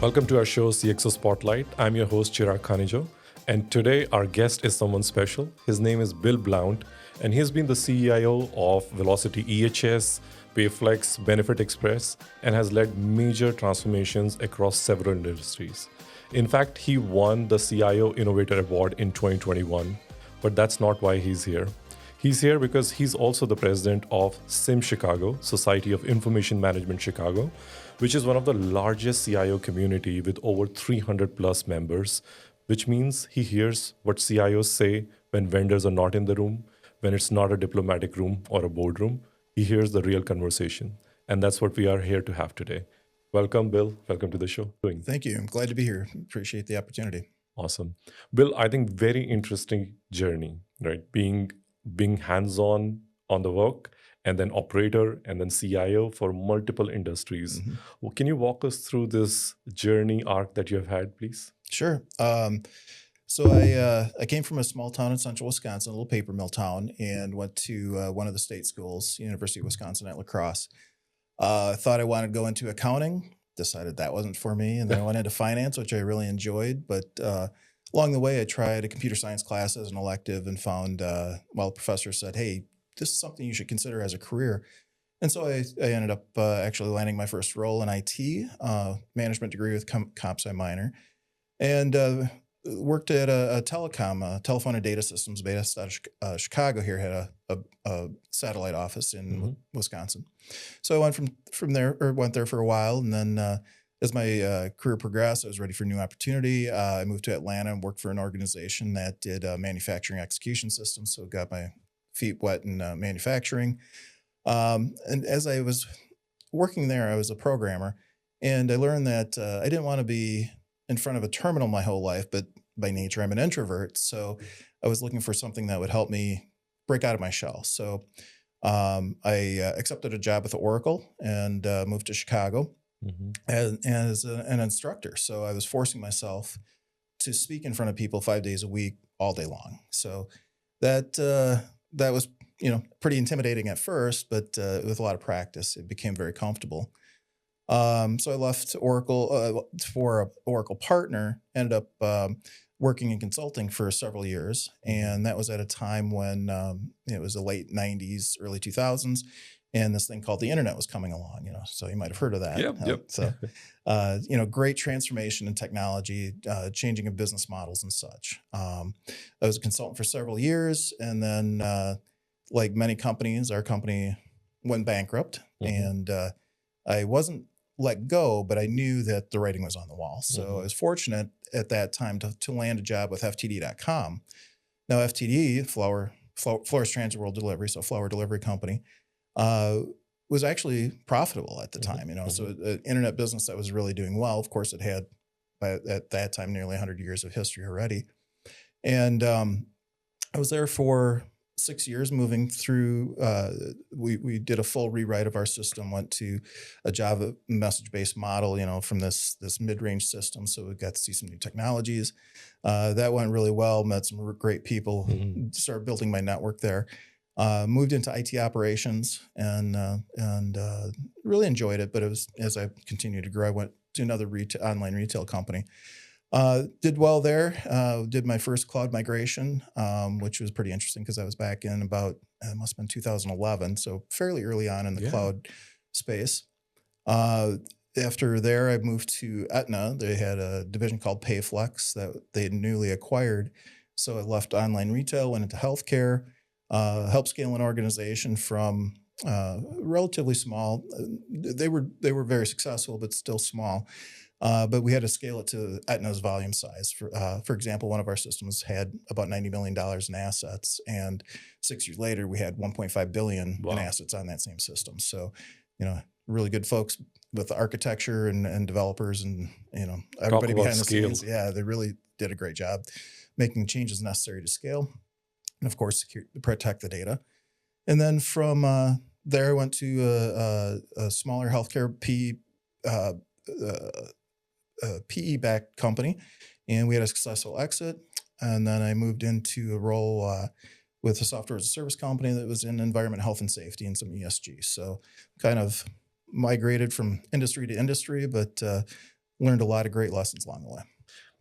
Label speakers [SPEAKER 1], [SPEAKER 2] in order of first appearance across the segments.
[SPEAKER 1] Welcome to our show, CXO Spotlight. I'm your host, Chirag Khanijo, and today our guest is someone special. His name is Bill Blount, and he's been the CIO of Velocity EHS, Payflex, Benefit Express, and has led major transformations across several industries. In fact, he won the CIO Innovator Award in 2021, but that's not why he's here. He's here because he's also the president of SIM Chicago, Society of Information Management Chicago, which is one of the largest CIO community with over 300 plus members, which means he hears what CIOs say when vendors are not in the room, when it's not a diplomatic room or a boardroom. He hears the real conversation. And that's what we are here to have today. Welcome, Bill. Welcome to the show.
[SPEAKER 2] Thank you. I'm glad to be here. Appreciate the opportunity.
[SPEAKER 1] Awesome. Bill, I think very interesting journey, right? Being hands-on on the work, and then operator, and then CIO for multiple industries.
[SPEAKER 2] Mm-hmm.
[SPEAKER 1] Well, can you walk us through this journey arc that you have had, please?
[SPEAKER 2] Sure. So I came from a small town in central Wisconsin, a little paper mill town, and went to one of the state schools, University of Wisconsin at La Crosse. Thought I wanted to go into accounting, decided that wasn't for me, and then I went into finance, which I really enjoyed, but along the way, I tried a computer science class as an elective and found, the professor said, hey, this is something you should consider as a career. And so I ended up actually landing my first role in IT, management degree with comp sci minor, and worked at a telephone and data systems based out of Chicago here, had a satellite office in Wisconsin. So I went went there for a while, and then as my career progressed, I was ready for a new opportunity. I moved to Atlanta and worked for an organization that did manufacturing execution systems. So got my feet wet in manufacturing. And as I was working there, I was a programmer, and I learned that I didn't want to be in front of a terminal my whole life, but by nature, I'm an introvert. So I was looking for something that would help me break out of my shell. So I accepted a job with Oracle and moved to Chicago. As an instructor. So I was forcing myself to speak in front of people 5 days a week, all day long. So that was, pretty intimidating at first, but with a lot of practice, it became very comfortable. So I left Oracle for an Oracle partner, ended up working in consulting for several years. And that was at a time when it was the late 90s, early 2000s. And this thing called the internet was coming along, so you might have heard of that.
[SPEAKER 1] Yep.
[SPEAKER 2] So, great transformation in technology, changing of business models and such. I was a consultant for several years, and then like many companies, our company went bankrupt, and I wasn't let go, but I knew that the writing was on the wall. So I was fortunate at that time to land a job with FTD.com. Now FTD, Florist Transit World Delivery, so flower delivery company, was actually profitable at the time, so an internet business that was really doing well. Of course, it had, at that time, nearly 100 years of history already. And I was there for 6 years, moving through, we did a full rewrite of our system, went to a Java message-based model, from this mid-range system. So we got to see some new technologies. That went really well, met some great people, started building my network there. Moved into IT operations and really enjoyed it. But it was, as I continued to grow, I went to another online retail company. Did well there. Did my first cloud migration, which was pretty interesting because I was back in about, it must have been 2011. So fairly early on in the cloud space. After there, I moved to Aetna. They had a division called Payflex that they had newly acquired. So I left online retail, went into healthcare. Helped scale an organization from relatively small. They were very successful, but still small. But we had to scale it to Aetna's volume size. For example, one of our systems had about $90 million in assets, and 6 years later, we had $1.5 billion in assets on that same system. So, really good folks with the architecture and developers and everybody behind the scenes. Yeah, they really did a great job making changes necessary to scale. And of course, protect the data. And then from there, I went to a smaller healthcare PE-backed company, and we had a successful exit. And then I moved into a role with a software as a service company that was in environment, health, and safety and some ESG. So kind of migrated from industry to industry, but learned a lot of great lessons along the way.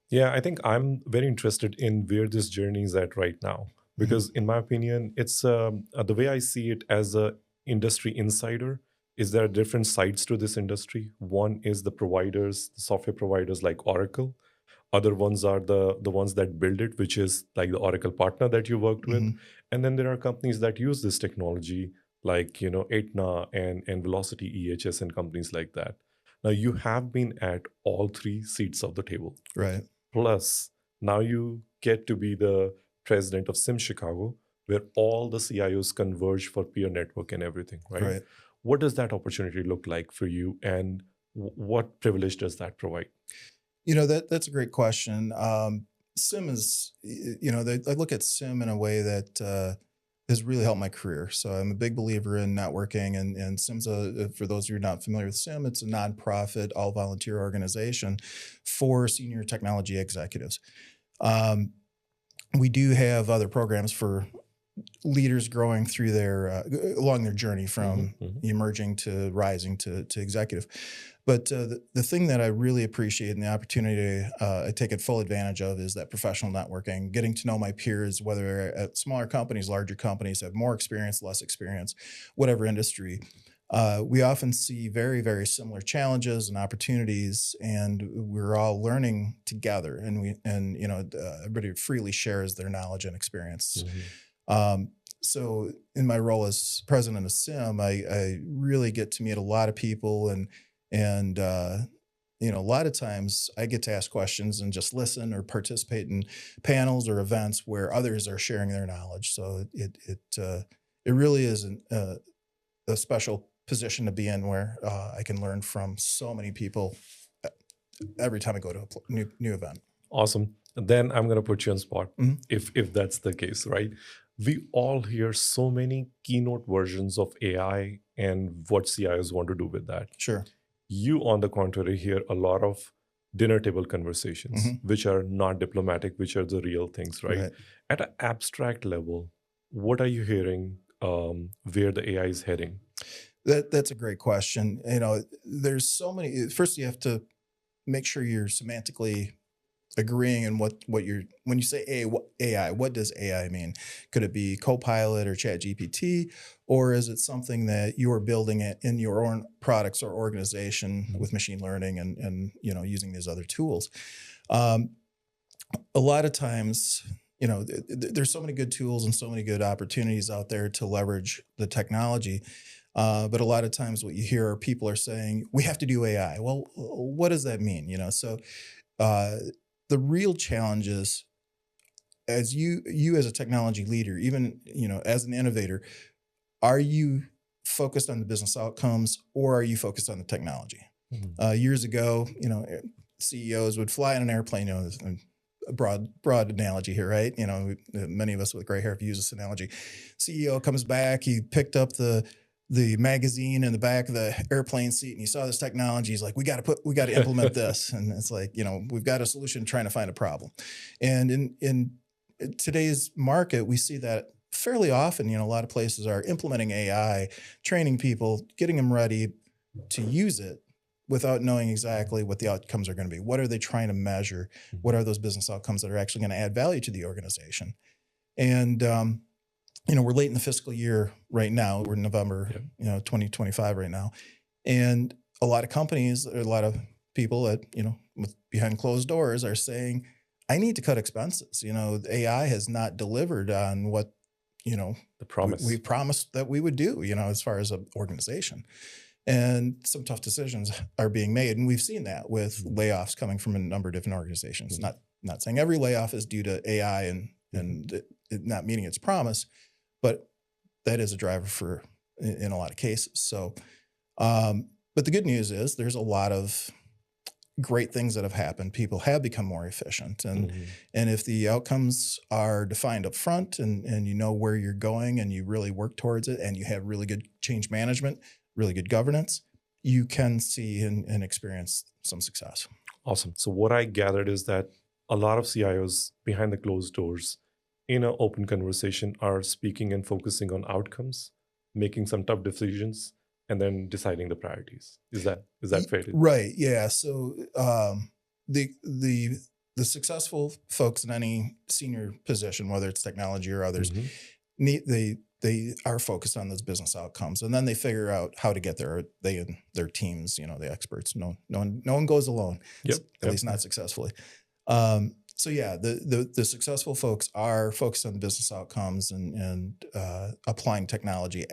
[SPEAKER 1] Yeah, I think I'm very interested in where this journey is at right now, because in my opinion, it's the way I see it as a industry insider is there are different sides to this industry. One is the providers, the software providers like Oracle. Other ones are the ones that build it, which is like the Oracle partner that you worked with.
[SPEAKER 2] Mhm.
[SPEAKER 1] And then there are companies that use this technology like, Aetna and Velocity EHS and companies like that. Now you have been at all three seats of the table.
[SPEAKER 2] Right.
[SPEAKER 1] Plus, now you get to be the president of Sim Chicago, where all the CIOs converge for peer network and everything, right?
[SPEAKER 2] Right.
[SPEAKER 1] What does that opportunity look like for you, and what privilege does that provide?
[SPEAKER 2] That's a great question. SIM is, I look at SIM in a way that has really helped my career. So I'm a big believer in networking, and SIM's for those of you who are not familiar with SIM, it's a nonprofit, all volunteer organization for senior technology executives. Um, we do have other programs for leaders growing through along their journey from emerging to rising to executive. But the thing that I really appreciate and the opportunity I take it full advantage of is that professional networking, getting to know my peers, whether at smaller companies, larger companies, have more experience, less experience, whatever industry. We often see very, very similar challenges and opportunities, and we're all learning together. And everybody freely shares their knowledge and experience. So in my role as president of SIM, I really get to meet a lot of people, and a lot of times I get to ask questions and just listen or participate in panels or events where others are sharing their knowledge. So it really is a special position to be in, where I can learn from so many people every time I go to a new event.
[SPEAKER 1] Awesome. Then I'm going to put you on spot,
[SPEAKER 2] Mhm.
[SPEAKER 1] if that's the case, right? We all hear so many keynote versions of AI and what CIOs want to do with that.
[SPEAKER 2] Sure.
[SPEAKER 1] You, on the contrary, hear a lot of dinner table conversations, which are not diplomatic, which are the real things, right?
[SPEAKER 2] Right.
[SPEAKER 1] At an abstract level, what are you hearing where the AI is heading?
[SPEAKER 2] That's a great question. There's so many. First, you have to make sure you're semantically agreeing in what you're when you say AI. What does AI mean? Could it be Copilot or Chat GPT, or is it something that you are building it in your own products or organization with machine learning and using these other tools? A lot of times, there's so many good tools and so many good opportunities out there to leverage the technology. But a lot of times what you hear are people are saying, we have to do AI. Well, what does that mean? The real challenge is, as you as a technology leader, even, as an innovator, are you focused on the business outcomes, or are you focused on the technology? Years ago, CEOs would fly in an airplane, a broad analogy here, right? Many of us with gray hair have used this analogy. CEO comes back, he picked up the magazine in the back of the airplane seat, and he saw this technology. He's like, we got to implement this. And it's like, we've got a solution trying to find a problem. And in today's market, we see that fairly often. A lot of places are implementing AI, training people, getting them ready to use it without knowing exactly what the outcomes are going to be. What are they trying to measure? What are those business outcomes that are actually going to add value to the organization? And we're late in the fiscal year right now. We're in November, 2025 right now. And a lot of companies, a lot of people that, behind closed doors are saying, I need to cut expenses. AI has not delivered on what,
[SPEAKER 1] The promise.
[SPEAKER 2] we promised that we would do, as far as an organization. And some tough decisions are being made. And we've seen that with layoffs coming from a number of different organizations. Not saying every layoff is due to AI and it not meeting its promise, but that is a driver in a lot of cases. So, but the good news is there's a lot of great things that have happened. People have become more efficient, and if the outcomes are defined up front, and you know where you're going, and you really work towards it, and you have really good change management, really good governance, you can see and experience some success.
[SPEAKER 1] Awesome. So what I gathered is that a lot of CIOs behind the closed doors in an open conversation are speaking and focusing on outcomes, making some tough decisions, and then deciding the priorities. Is that fair?
[SPEAKER 2] Right. Yeah. So the the successful folks in any senior position, whether it's technology or others,
[SPEAKER 1] Mm-hmm.
[SPEAKER 2] they are focused on those business outcomes, and then they figure out how to get there. They and their teams, the experts. No one goes alone.
[SPEAKER 1] Yep.
[SPEAKER 2] At least not successfully. So yeah, the successful folks are focused on the business outcomes and applying technology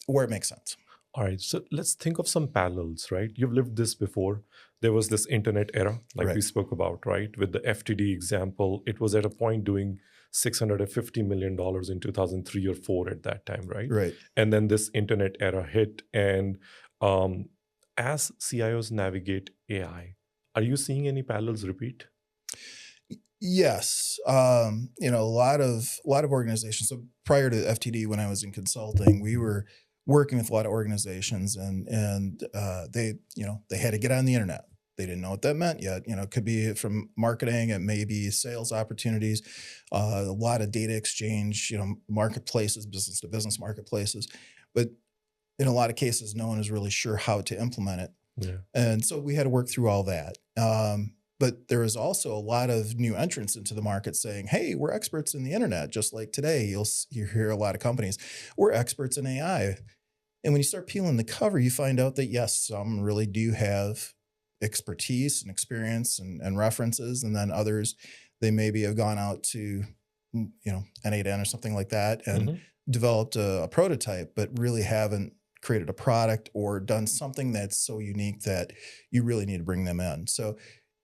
[SPEAKER 2] where it makes sense.
[SPEAKER 1] All right, so let's think of some parallels, right? You've lived this before. There was this internet era, like
[SPEAKER 2] Right.
[SPEAKER 1] we spoke about, right? With the FTD example, it was at a point doing $650 million in 2003 or 4 at that time, right?
[SPEAKER 2] Right.
[SPEAKER 1] And then this internet era hit. And um, as CIOs navigate AI, are you seeing any parallels repeat?
[SPEAKER 2] Yes. A lot of organizations. So prior to FTD, when I was in consulting, we were working with a lot of organizations, and they had to get on the internet. They didn't know what that meant yet. It could be from marketing, it may be sales opportunities, a lot of data exchange, marketplaces, business to business marketplaces. But in a lot of cases, no one is really sure how to implement it.
[SPEAKER 1] Yeah.
[SPEAKER 2] And so we had to work through all that. But there is also a lot of new entrants into the market saying, hey, we're experts in the internet. Just like today, you hear a lot of companies, we're experts in AI. And when you start peeling the cover, you find out that, yes, some really do have expertise and experience and references. And then others, they maybe have gone out to, N8N or something like that and
[SPEAKER 1] Mhm.
[SPEAKER 2] developed a prototype, but really haven't created a product or done something that's so unique that you really need to bring them in. So,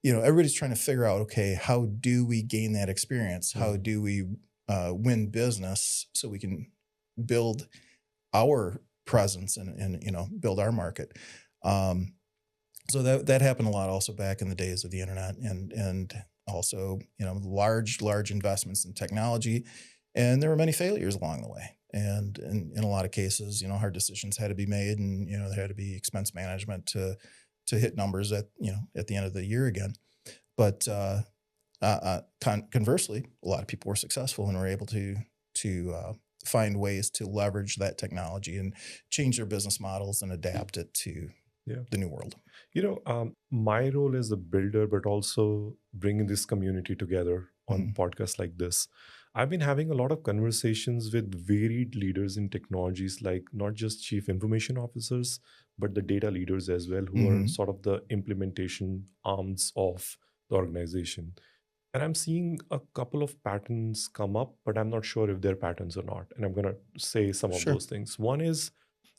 [SPEAKER 2] everybody's trying to figure out, okay, how do we gain that experience? How
[SPEAKER 1] Mhm.
[SPEAKER 2] do we win business so we can build our presence and build our market? So that happened a lot also back in the days of the internet, and also large investments in technology, and there were many failures along the way. And in a lot of cases, hard decisions had to be made, and there had to be expense management to hit numbers at the end of the year again. But conversely, a lot of people were successful and were able to find ways to leverage that technology and change their business models and adapt it to
[SPEAKER 1] Yeah.
[SPEAKER 2] the new world.
[SPEAKER 1] My role as a builder, but also bringing this community together on
[SPEAKER 2] Mhm.
[SPEAKER 1] podcasts like this. I've been having a lot of conversations with varied leaders in technologies, like not just chief information officers, but the data leaders as well, who are
[SPEAKER 2] Mhm.
[SPEAKER 1] sort of the implementation arms of the organization. And I'm seeing a couple of patterns come up, but I'm not sure if they're patterns or not. And I'm going to say some of
[SPEAKER 2] Sure.
[SPEAKER 1] those things. One is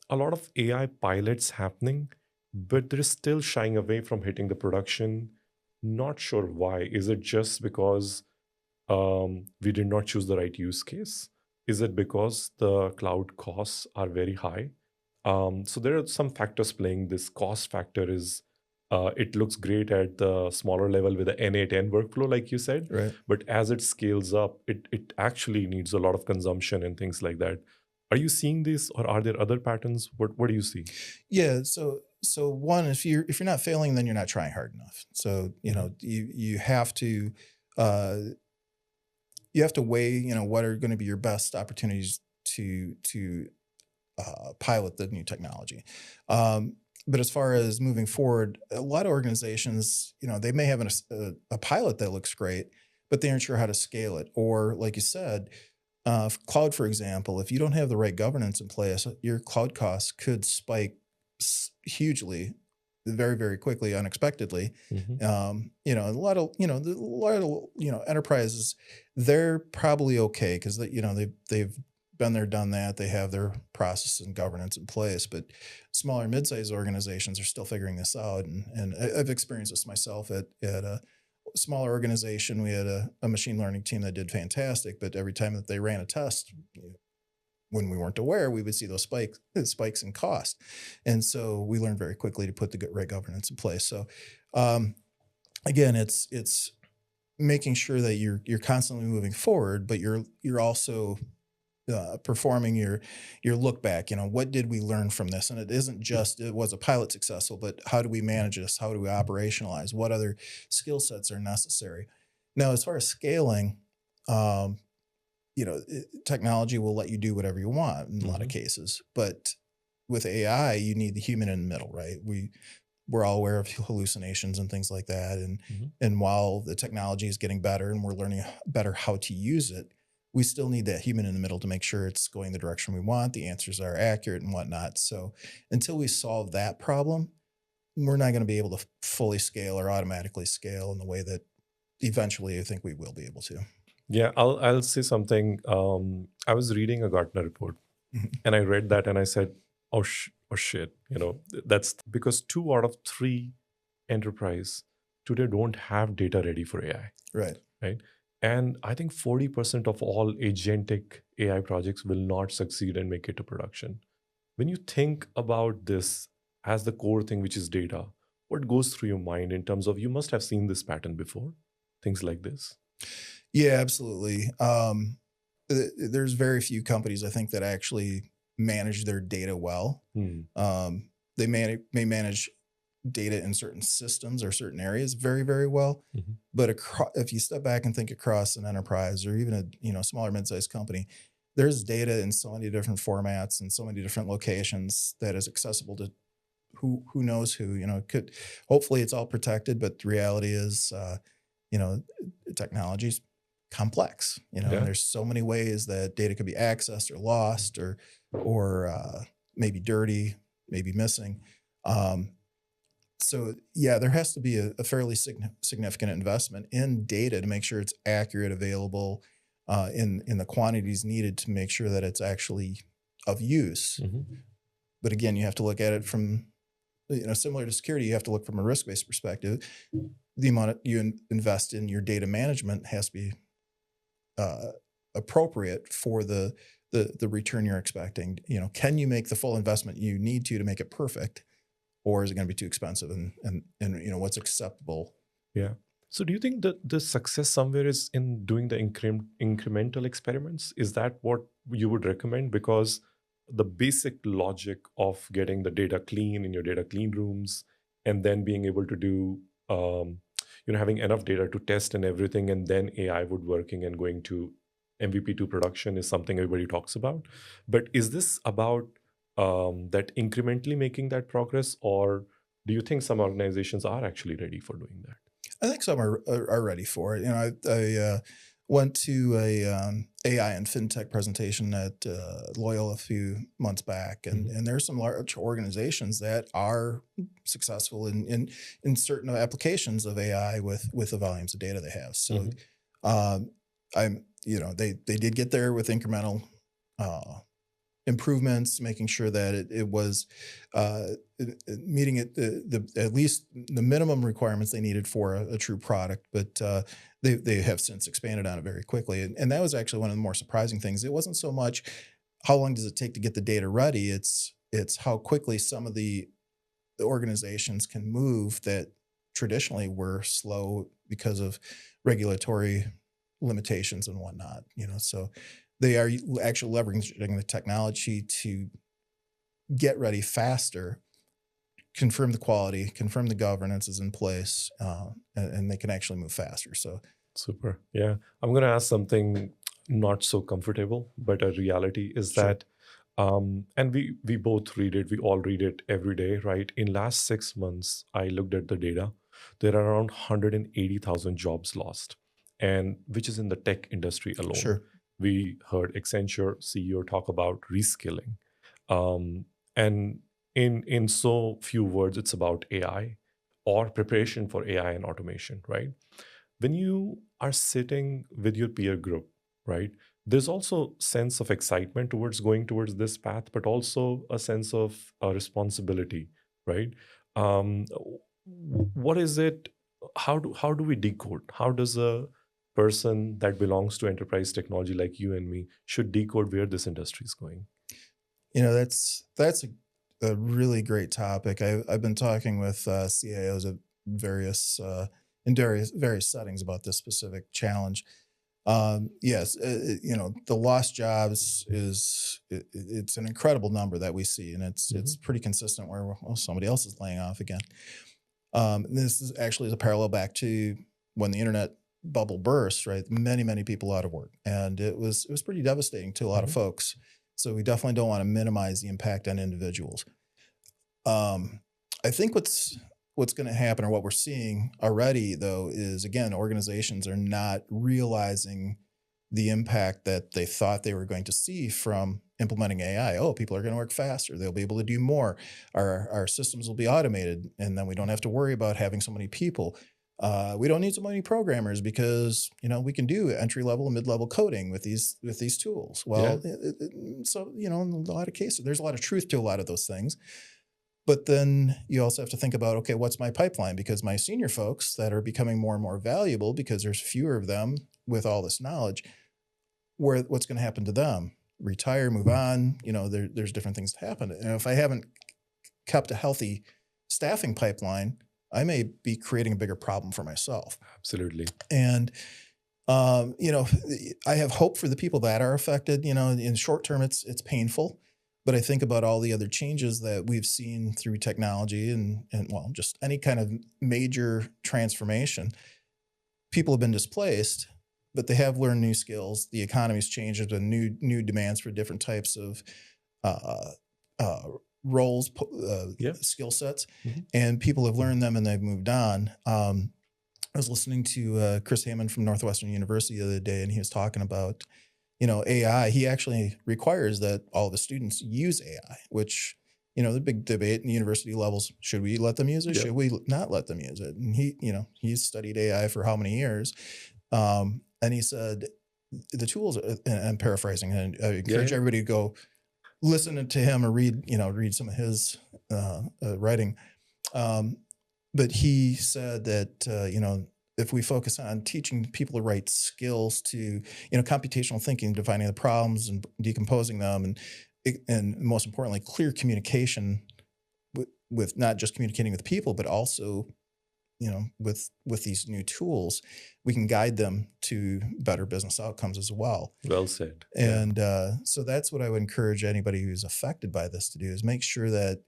[SPEAKER 1] a lot of AI pilots happening, but they're still shying away from hitting the production. Not sure why. Is it just because we did not choose the right use case? Is it because the cloud costs are very high? So there are some factors playing. This cost factor is it looks great at the smaller level with the N8N workflow, like you said,
[SPEAKER 2] Right.
[SPEAKER 1] but as it scales up, it actually needs a lot of consumption and things like that. Are you seeing this, or are there other patterns? What do you see?
[SPEAKER 2] Yeah. So one, if you're not failing, then you're not trying hard enough. So
[SPEAKER 1] Mhm.
[SPEAKER 2] you have to uh, weigh what are going to be your best opportunities to pilot the new technology. But as far as moving forward, a lot of organizations, they may have a pilot that looks great, but they aren't sure how to scale it. Or, like you said, cloud, for example, if you don't have the right governance in place, your cloud costs could spike hugely, very, very quickly, unexpectedly.
[SPEAKER 1] Mhm.
[SPEAKER 2] A lot of enterprises, they're probably okay because they've been there, done that. They have their process and governance in place. But smaller, mid-sized organizations are still figuring this out. And I've experienced this myself at a smaller organization. We had a machine learning team that did fantastic, but every time that they ran a test, when we weren't aware, we would see those spikes in cost. And so we learned very quickly to put the right governance in place. So um, again, it's making sure that you're constantly moving forward, but you're also performing your look back. What did we learn from this? And it isn't just it was a pilot successful, but how do we manage this? How do we operationalize? What other skill sets are necessary? Now, as far as scaling, um, technology will let you do whatever you want in a lot of
[SPEAKER 1] Mhm.
[SPEAKER 2] cases, but with AI, you need the human in the middle, right? We're all aware of hallucinations and things like that.
[SPEAKER 1] Mhm.
[SPEAKER 2] And while the technology is getting better and we're learning better how to use it, we still need that human in the middle to make sure it's going the direction we want, the answers are accurate and whatnot. So until we solve that problem, we're not going to be able to fully scale or automatically scale in the way that eventually I think we will be able to.
[SPEAKER 1] Yeah, I'll say something. I was reading a Gartner report,
[SPEAKER 2] Mhm.
[SPEAKER 1] and I read that, and I said, oh shit," that's because 2 out of 3 enterprise today don't have data ready for AI,
[SPEAKER 2] Right.
[SPEAKER 1] right? And I think 40% of all agentic AI projects will not succeed and make it to production. When you think about this as the core thing, which is data, what goes through your mind in terms of you must have seen this pattern before, things like this?
[SPEAKER 2] Yeah, absolutely. There's very few companies I think that actually manage their data well.
[SPEAKER 1] Hmm.
[SPEAKER 2] They may manage data in certain systems or certain areas very, very well,
[SPEAKER 1] Mhm.
[SPEAKER 2] but if you step back and think across an enterprise or even a smaller mid-sized company, there's data in so many different formats and so many different locations that is accessible to who knows who. Could hopefully it's all protected, but the reality is, you know, technology's complex, and
[SPEAKER 1] Yeah.
[SPEAKER 2] there's so many ways that data could be accessed or lost or maybe dirty, maybe missing. Um, so yeah, there has to be a fairly significant investment in data to make sure it's accurate, available, in the quantities needed to make sure that it's actually of use.
[SPEAKER 1] Mhm.
[SPEAKER 2] But again, you have to look at it from, similar to security, you have to look from a risk-based perspective. The amount you invest in your data management has to be uh, appropriate for the return you're expecting. Can you make the full investment you need to make it perfect, or is it going to be too expensive? And what's acceptable?
[SPEAKER 1] Yeah. So do you think that the success somewhere is in doing the incremental experiments? Is that what you would recommend? Because the basic logic of getting the data clean in your data clean rooms and then being able to do, having enough data to test and everything, and then AI would working and going to MVP to production is something everybody talks about. But is this about that incrementally making that progress, or do you think some organizations are actually ready for doing that?
[SPEAKER 2] I think some are ready for it. I went to a AI and fintech presentation at Loyola a few months back, and
[SPEAKER 1] Mhm.
[SPEAKER 2] and there's some large organizations that are successful in certain applications of AI with the volumes of data they have. So,
[SPEAKER 1] Mhm.
[SPEAKER 2] um, they did get there with incremental uh, improvements, making sure that it was meeting at least the minimum requirements they needed for a true product. But they have since expanded on it very quickly, and that was actually one of the more surprising things. It wasn't so much how long does it take to get the data ready; it's how quickly some of the organizations can move that traditionally were slow because of regulatory limitations and whatnot. So they are actually leveraging the technology to get ready faster, confirm the quality, confirm the governance is in place, and they can actually move faster. So
[SPEAKER 1] Super. Yeah. I'm going to ask something not so comfortable, but a reality is
[SPEAKER 2] sure,
[SPEAKER 1] that, and we both read it, we all read it every day, right? In last 6 months, I looked at the data. There are around 180,000 jobs lost, and which is in the tech industry alone.
[SPEAKER 2] sure.
[SPEAKER 1] We heard Accenture CEO talk about reskilling. And in so few words, it's about AI or preparation for AI and automation, right? When you are sitting with your peer group, right, there's also sense of excitement towards going towards this path, but also a sense of responsibility, right? What is it? How do we decode? How does a person that belongs to enterprise technology like you and me should decode where this industry is going?
[SPEAKER 2] That's a really great topic. I've been talking with CIOs at various in various settings about this specific challenge. Yes, the lost jobs it's an incredible number that we see, and it's
[SPEAKER 1] Mhm.
[SPEAKER 2] pretty consistent where somebody else is laying off again. This is actually a parallel back to when the internet bubble burst, right? Many people out of work, and it was pretty devastating to a lot of
[SPEAKER 1] Mhm.
[SPEAKER 2] folks. So we definitely don't want to minimize the impact on individuals. I think what's going to happen, or what we're seeing already, though, is again, organizations are not realizing the impact that they thought they were going to see from implementing AI. Oh, people are going to work faster. They'll be able to do more. Our systems will be automated, and then we don't have to worry about having so many people. We don't need so many programmers because we can do entry level and mid level coding with these tools. Well, so in a lot of cases, there's a lot of truth to a lot of those things. But then you also have to think about, okay, what's my pipeline? Because my senior folks that are becoming more and more valuable because there's fewer of them with all this knowledge, what's going to happen to them? Retire, move on. There's different things to happen. And if I haven't kept a healthy staffing pipeline, I may be creating a bigger problem for myself.
[SPEAKER 1] Absolutely.
[SPEAKER 2] And I have hope for the people that are affected. In short term, it's painful. But I think about all the other changes that we've seen through technology and just any kind of major transformation. People have been displaced, but they have learned new skills. The economy's changed. There's been new demands for different types of roles, skill sets, and people have learned them and they've moved on. I was listening to Chris Hammond from Northwestern University the other day, and he was talking about AI. He actually requires that all of the students use AI, which, the big debate in university levels, should we let them use it? Yeah. Should we not let them use it? And he's studied AI for how many years? And he said, the tools, and I'm paraphrasing, and I encourage everybody to go listen to him or read some of his writing. But he said that, if we focus on teaching people the right skills to, computational thinking, defining the problems and decomposing them, and most importantly, clear communication with not just communicating with people, but also, with these new tools, we can guide them to better business outcomes as well.
[SPEAKER 1] Well said.
[SPEAKER 2] And so that's what I would encourage anybody who's affected by this to do, is make sure that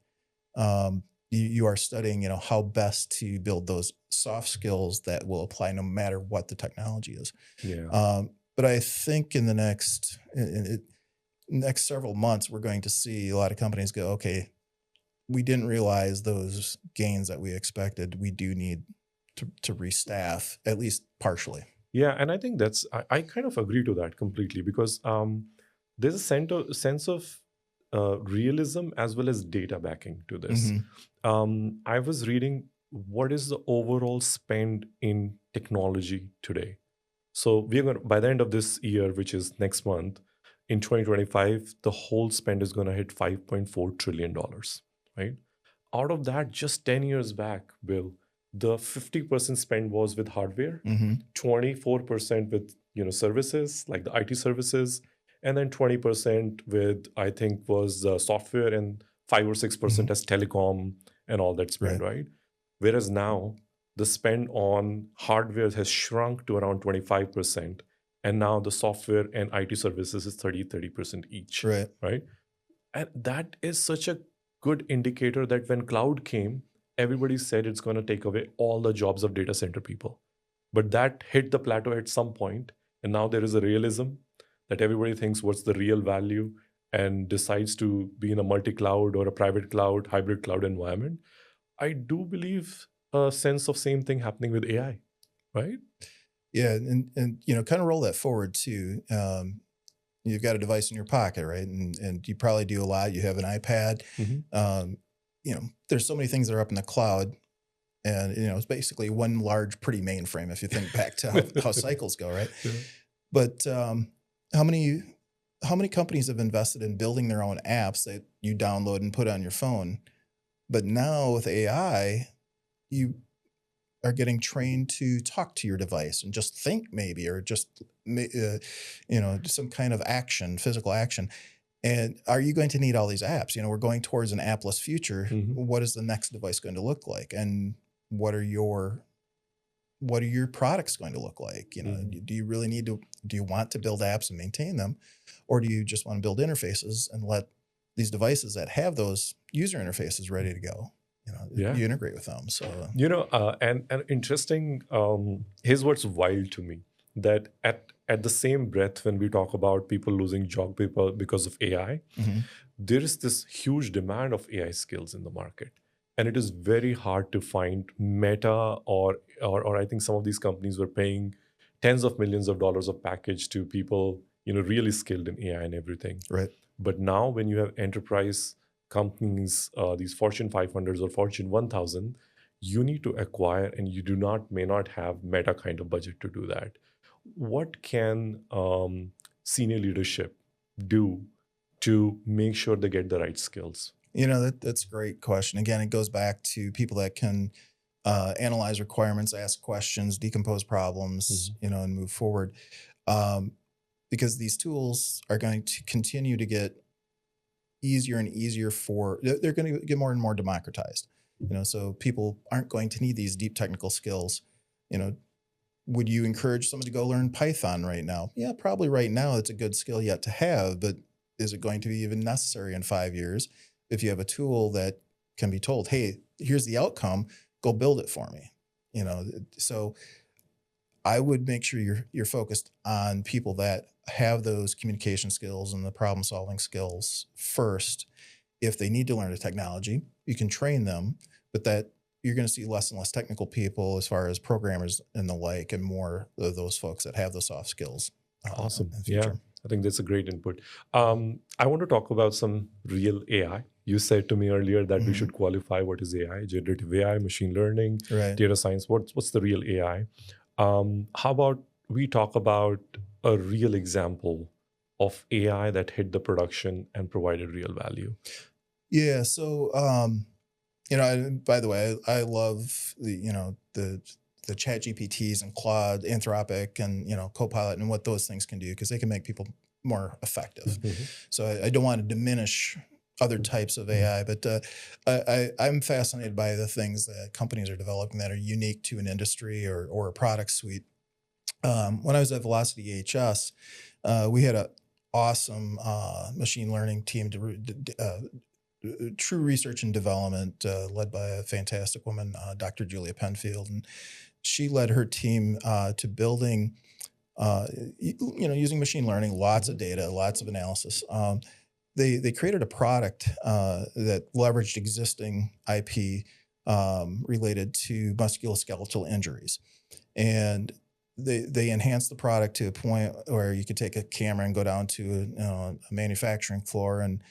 [SPEAKER 2] you are studying, how best to build those soft skills that will apply no matter what the technology is.
[SPEAKER 1] Yeah.
[SPEAKER 2] But I think in the next several months, we're going to see a lot of companies go, okay, we didn't realize those gains that we expected. We do need to restaff, at least partially.
[SPEAKER 1] Yeah, and I think I kind of agree to that completely, because there's a sense of realism as well as data backing to this. I was reading, what is the overall spend in technology today? So we're going to, by the end of this year, which is next month, in 2025, the whole spend is going to hit $5.4 trillion, right? Out of that, just 10 years back, Bill, the 50% spend was with hardware, 24% with services, like the IT services, and then 20% with, I think, was software, and 5 or 6% as telecom and all that spend, right? Whereas now, the spend on hardware has shrunk to around 25%, and now the software and IT services is 30% each, right? And that is such a good indicator that when cloud came, everybody said it's going to take away all the jobs of data center people. But that hit the plateau at some point, and now there is a realism that everybody thinks what's the real value and decides to be in a multi-cloud or a private cloud, hybrid cloud environment. I do believe a sense of same thing happening with AI, right?
[SPEAKER 2] Yeah, and kind of roll that forward too. You've got a device in your pocket, right? And you probably do a lot. You have an iPad. There's so many things that are up in the cloud, and it's basically one large, pretty mainframe if you think back to how cycles go, right? Yeah. But how many companies have invested in building their own apps that you download and put on your phone? But now with AI, you are getting trained to talk to your device and just think maybe, or just, some kind of action, physical action. And are you going to need all these apps? We're going towards an appless future. What is the next device going to look like? And what are your products going to look like? Do you really do you want to build apps and maintain them? Or do you just want to build interfaces and let these devices that have those user interfaces ready to go, you integrate with them? So,
[SPEAKER 1] and interesting, here's what's wild to me. that at the same breath, when we talk about people losing job because of AI,
[SPEAKER 2] Mhm.
[SPEAKER 1] there is this huge demand of AI skills in the market. And it is very hard to find Meta or I think some of these companies were paying tens of millions of dollars of package to people, really skilled in AI and everything.
[SPEAKER 2] Right.
[SPEAKER 1] But now when you have enterprise companies, these Fortune 500s or Fortune 1000, you need to acquire, and you may not have Meta kind of budget to do that. What can senior leadership do to make sure they get the right skills?
[SPEAKER 2] That's a great question. Again, it goes back to people that can analyze requirements, ask questions, decompose problems,
[SPEAKER 1] Mhm.
[SPEAKER 2] and move forward. Um, because these tools are going to continue to get easier and easier they're going to get more and more democratized. So people aren't going to need these deep technical skills. You know, would you encourage someone to go learn Python right now? Yeah, probably right now it's a good skill yet to have, but is it going to be even necessary in 5 years if you have a tool that can be told, hey, here's the outcome, go build it for me? So I would make sure you're focused on people that have those communication skills and the problem solving skills first. If they need to learn a technology, you can train them, but that you're going to see less and less technical people as far as programmers and the like, and more of those folks that have the soft skills
[SPEAKER 1] Awesome.
[SPEAKER 2] in the
[SPEAKER 1] Yeah,
[SPEAKER 2] future.
[SPEAKER 1] I think that's a great input. I want to talk about some real AI. You said to me earlier that we
[SPEAKER 2] Mhm.
[SPEAKER 1] should qualify what is AI, generative AI, machine learning,
[SPEAKER 2] Right.
[SPEAKER 1] data science. What's the real AI? How about we talk about a real example of AI that hit the production and provided real value?
[SPEAKER 2] Yeah. So, by the way, I love the chat GPTs and Claude, Anthropic, and, Copilot and what those things can do, because they can make people more effective.
[SPEAKER 1] Mhm.
[SPEAKER 2] So I don't want to diminish other types of AI, but I'm fascinated by the things that companies are developing that are unique to an industry or a product suite. When I was at Velocity EHS, we had a awesome machine learning team true research and development, led by a fantastic woman, Dr. Julia Penfield, and she led her team to building, using machine learning, lots of data, lots of analysis. They created a product that leveraged existing IP related to musculoskeletal injuries, and they enhanced the product to a point where you could take a camera and go down to a manufacturing floor and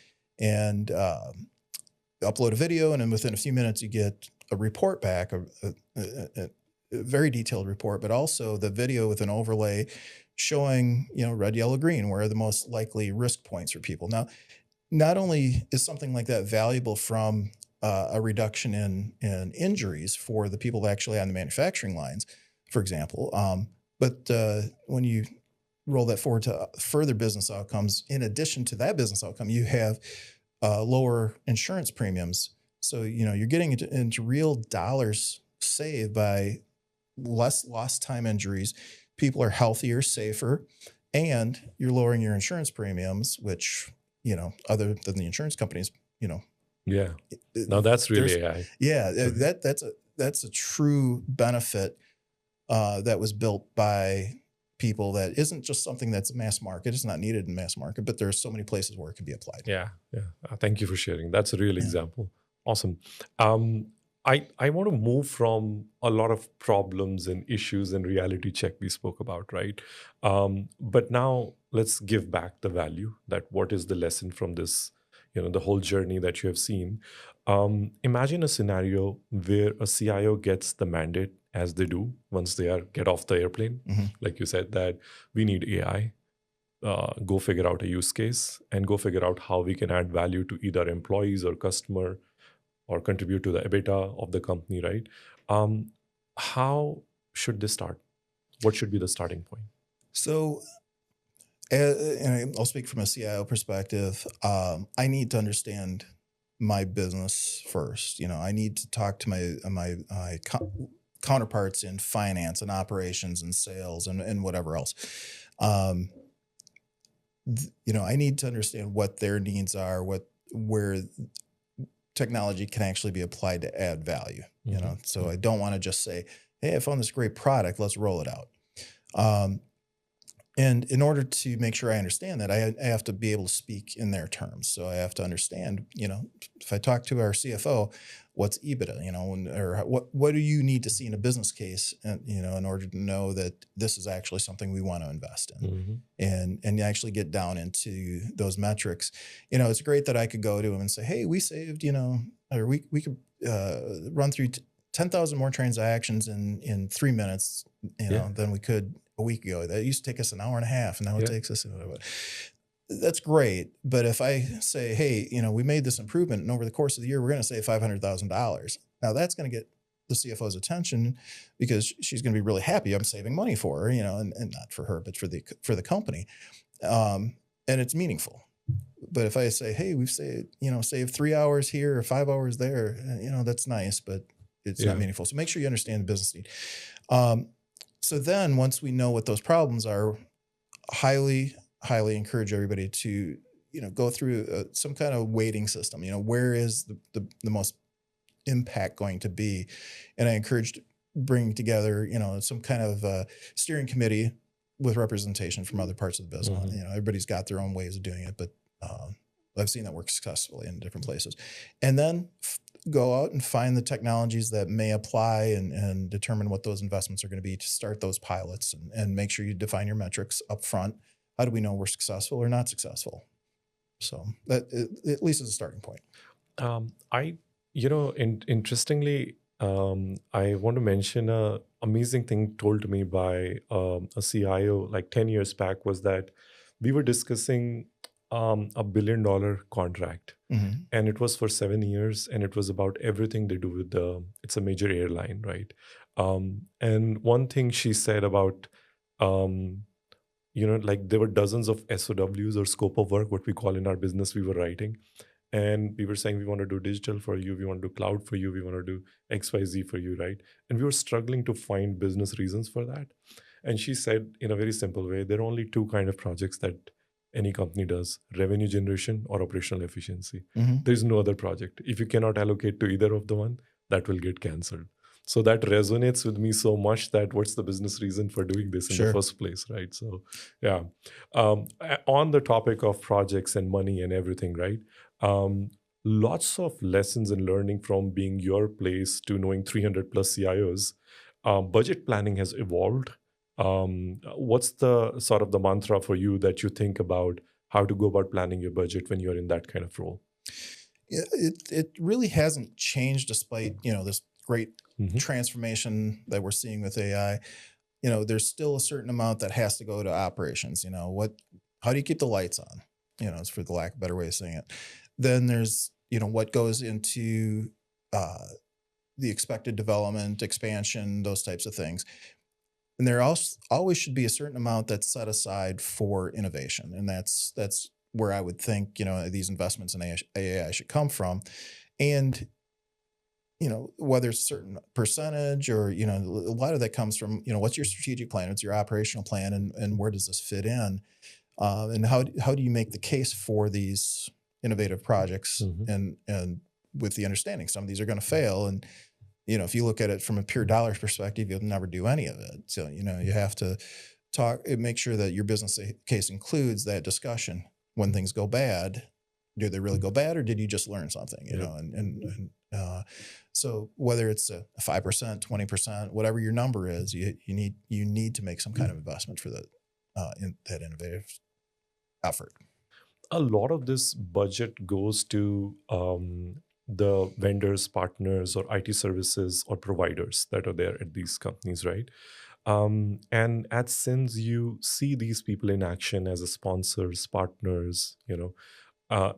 [SPEAKER 2] upload a video, and then within a few minutes you get a report back, a very detailed report, but also the video with an overlay showing, red, yellow, green, where are the most likely risk points for people. Now, not only is something like that valuable from a reduction in injuries for the people actually on the manufacturing lines, for example, but when you roll that forward to further business outcomes, in addition to that business outcome, you have lower insurance premiums. So, you're getting into real dollars saved by less lost time injuries. People are healthier, safer, and you're lowering your insurance premiums, which, other than the insurance companies,
[SPEAKER 1] Yeah. Now
[SPEAKER 2] it-
[SPEAKER 1] that's really
[SPEAKER 2] there's,
[SPEAKER 1] AI.
[SPEAKER 2] yeah,
[SPEAKER 1] Mhm.
[SPEAKER 2] that's a true benefit that was built by people, that isn't just something that's mass market. It's not needed in mass market, but there's so many places where it can be applied.
[SPEAKER 1] Yeah, yeah. Thank you for sharing. That's a real
[SPEAKER 2] Yeah.
[SPEAKER 1] example. Awesome. Um, I want to move from a lot of problems and issues and reality check we spoke about, right? But now let's give back the value. That what is the lesson from this? The whole journey that you have seen. Imagine a scenario where a CIO gets the mandate, as they do once they get off the airplane.
[SPEAKER 2] Mhm.
[SPEAKER 1] Like you said, that we need AI, go figure out a use case and go figure out how we can add value to either employees or customer or contribute to the EBITDA of the company, right? How should this start? What should be the starting point?
[SPEAKER 2] So, and I'll speak from a CIO perspective. I need to understand my business first. I need to talk to my counterparts in finance and operations and sales and whatever else. Um, I need to understand what their needs are, where technology can actually be applied to add value.
[SPEAKER 1] Mhm,
[SPEAKER 2] So I
[SPEAKER 1] mhm.
[SPEAKER 2] don't want to just say, "Hey, I found this great product, let's roll it out." And in order to make sure I understand that, I have to be able to speak in their terms. So I have to understand, if I talk to our CFO, what's EBITDA, or what do you need to see in a business case, in order to know that this is actually something we want to invest in, and actually get down into those metrics. It's great that I could go to them and say, hey, we saved, or we could run through 10,000 more transactions in 3 minutes, than we could a week ago. That used to take us an hour and a half, and now it takes us. That's great. But if I say, hey, we made this improvement, and over the course of the year, we're going to save $500,000. Now that's going to get the CFO's attention, because she's going to be really happy I'm saving money for her, and not for her, but for the company. And it's meaningful. But if I say, hey, we've saved 3 hours here or 5 hours there, that's nice, but it's not meaningful. So make sure you understand the business need. So then once we know what those problems are, highly encourage everybody to, go through some kind of weighting system. Where is the most impact going to be? And I encouraged bringing together, some kind of steering committee with representation from other parts of the business. Everybody's got their own ways of doing it, but I've seen that work successfully in different places. And then go out and find the technologies that may apply, and determine what those investments are going to be to start those pilots, and make sure you define your metrics up front. How do we know we're successful or not successful? So that at least is a starting point.
[SPEAKER 1] Interestingly, I want to mention a amazing thing told to me by a CIO like 10 years back, was that we were discussing $1 billion contract, and it was for 7 years, and it was about everything they do with it's a major airline, right? And one thing she said about, like there were dozens of SOWs, or scope of work, what we call in our business, we were writing. And we were saying, we want to do digital for you, we want to do cloud for you, we want to do XYZ for you, right? And we were struggling to find business reasons for that. And she said, in a very simple way, there are only two kind of projects that any company does: revenue generation or operational efficiency. There's no other project. If you cannot allocate to either of the one, that will get canceled. So that resonates with me so much, that what's the business reason for doing this in the first place, right? So yeah. On the topic of projects and money and everything, right? Lots of lessons and learning from being your place to knowing 300 plus CIOs. Budget planning has evolved. What's the sort of the mantra for you that you think about how to go about planning your budget when you're in that kind of role?
[SPEAKER 2] Yeah, it really hasn't changed, despite this great transformation that we're seeing with AI. There's still a certain amount that has to go to operations. How do you keep the lights on? It's, for the lack of a better way of saying it. Then there's what goes into the expected development, expansion, those types of things. And there always should be a certain amount that's set aside for innovation. And that's where I would think, these investments in AI should come from. And, whether it's a certain percentage, or, a lot of that comes from, what's your strategic plan? What's your operational plan? And where does this fit in? And how do you make the case for these innovative projects? And with the understanding, some of these are going to fail. And, if you look at it from a pure dollars perspective, you'll never do any of it. So, you have to make sure that your business case includes that discussion. When things go bad, do they really go bad, or did you just learn something? So whether it's a 5%, 20%, whatever your number is, you need to make some kind of investment for in that innovative effort.
[SPEAKER 1] A lot of this budget goes to the vendors, partners, or IT services or providers that are there at these companies, right? And at SINS, you see these people in action as a sponsors, partners,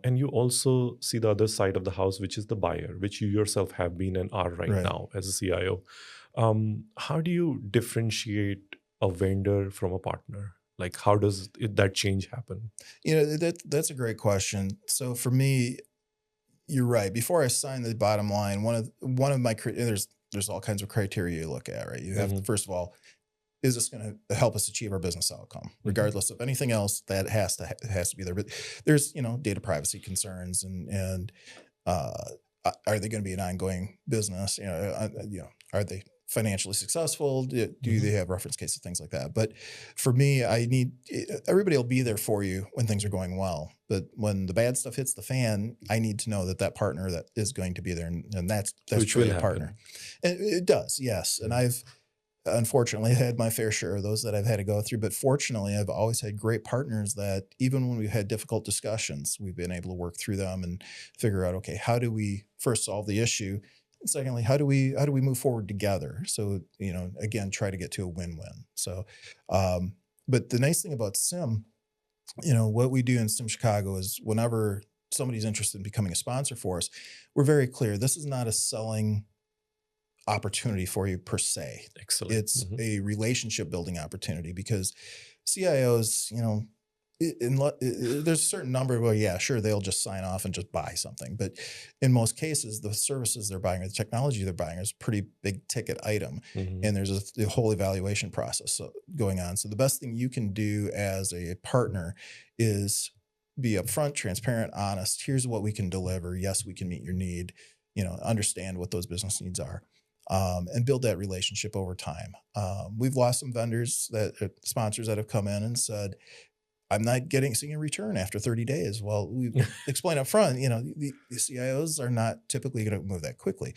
[SPEAKER 1] and you also see the other side of the house, which is the buyer, which you yourself have been and are right now as a CIO. How do you differentiate a vendor from a partner? Like, how does that change happen?
[SPEAKER 2] That's a great question. So for me, you're right. Before I sign the bottom line, one of my there's all kinds of criteria you look at, right? You have to, first of all, is this going to help us achieve our business outcome, regardless of anything else? That has to be there. But there's data privacy concerns, and are they going to be an ongoing business? Are they financially successful? Do they have reference cases, things like that? But for me, everybody will be there for you when things are going well. But when the bad stuff hits the fan, I need to know that partner that is going to be there, and that's
[SPEAKER 1] Which
[SPEAKER 2] truly
[SPEAKER 1] will
[SPEAKER 2] a partner.
[SPEAKER 1] happen.
[SPEAKER 2] And it does, yes. And I've unfortunately had my fair share of those that I've had to go through, but fortunately, I've always had great partners that even when we've had difficult discussions, we've been able to work through them and figure out, okay, how do we first solve the issue? And secondly, how do we move forward together? So, again, try to get to a win-win. So, but the nice thing about SIM, what we do in SIM Chicago is whenever somebody's interested in becoming a sponsor for us, we're very clear. This is not a selling opportunity for you per se.
[SPEAKER 1] Excellent.
[SPEAKER 2] It's a relationship building opportunity because CIOs, there's a certain number where, yeah, sure, they'll just sign off and just buy something. But in most cases, the services they're buying or the technology they're buying is a pretty big ticket item. And there's a whole evaluation process going on. So the best thing you can do as a partner is be upfront, transparent, honest. Here's what we can deliver. Yes, we can meet your need, understand what those business needs are. And build that relationship over time. We've lost some vendors sponsors that have come in and said, I'm not seeing a return after 30 days. Well, we explained up front, the CIOs are not typically going to move that quickly.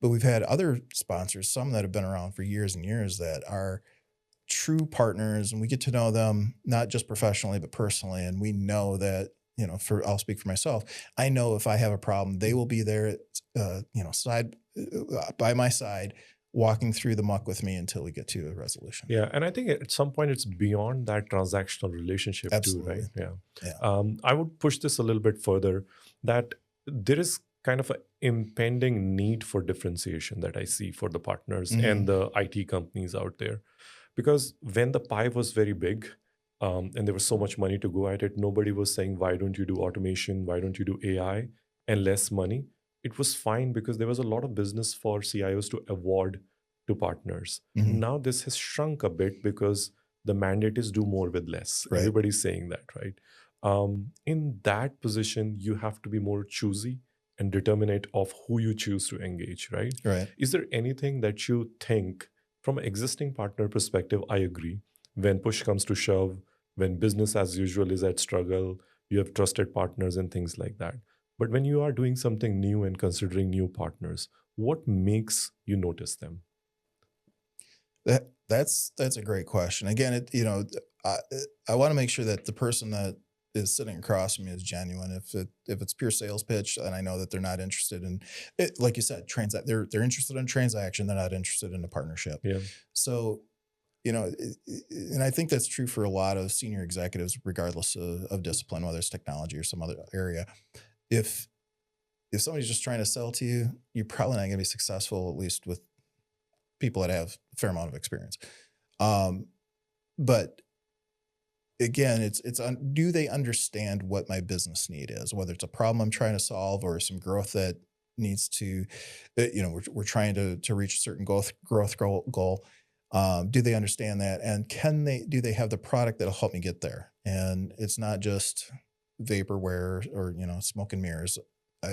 [SPEAKER 2] But we've had other sponsors, some that have been around for years and years, that are true partners, and we get to know them not just professionally but personally. And we know that, I'll speak for myself. I know if I have a problem, they will be there, side by my side, walking through the muck with me until we get to a resolution.
[SPEAKER 1] Yeah, and I think at some point it's beyond that transactional relationship.
[SPEAKER 2] Absolutely.
[SPEAKER 1] Too, right? Yeah. I would push this a little bit further, that there is kind of an impending need for differentiation that I see for the partners and the IT companies out there. Because when the pie was very big, and there was so much money to go at it, nobody was saying, why don't you do automation? Why don't you do AI and less money? It was fine because there was a lot of business for CIOs to award to partners. Now this has shrunk a bit because the mandate is do more with less.
[SPEAKER 2] Right.
[SPEAKER 1] Everybody's saying that, right? In that position, you have to be more choosy and determinate of who you choose to engage, right?
[SPEAKER 2] Right.
[SPEAKER 1] Is there anything that you think from an existing partner perspective? I agree. When push comes to shove, when business as usual is at struggle, you have trusted partners and things like that. But when you are doing something new and considering new partners, what makes you notice them?
[SPEAKER 2] That's a great question. Again, I want to make sure that the person that is sitting across from me is genuine. If it's pure sales pitch, and I know that they're not interested in it, like you said, they're interested in transaction, they're not interested in a partnership.
[SPEAKER 1] Yeah.
[SPEAKER 2] So, and I think that's true for a lot of senior executives, regardless of discipline, whether it's technology or some other area. If somebody's just trying to sell to you, you're probably not going to be successful, at least with people that have a fair amount of experience. But again, do they understand what my business need is, whether it's a problem I'm trying to solve or some growth that needs to, we're trying to reach a certain growth goal. Do they understand that? And do they have the product that'll help me get there? And it's not just vaporware or, smoke and mirrors.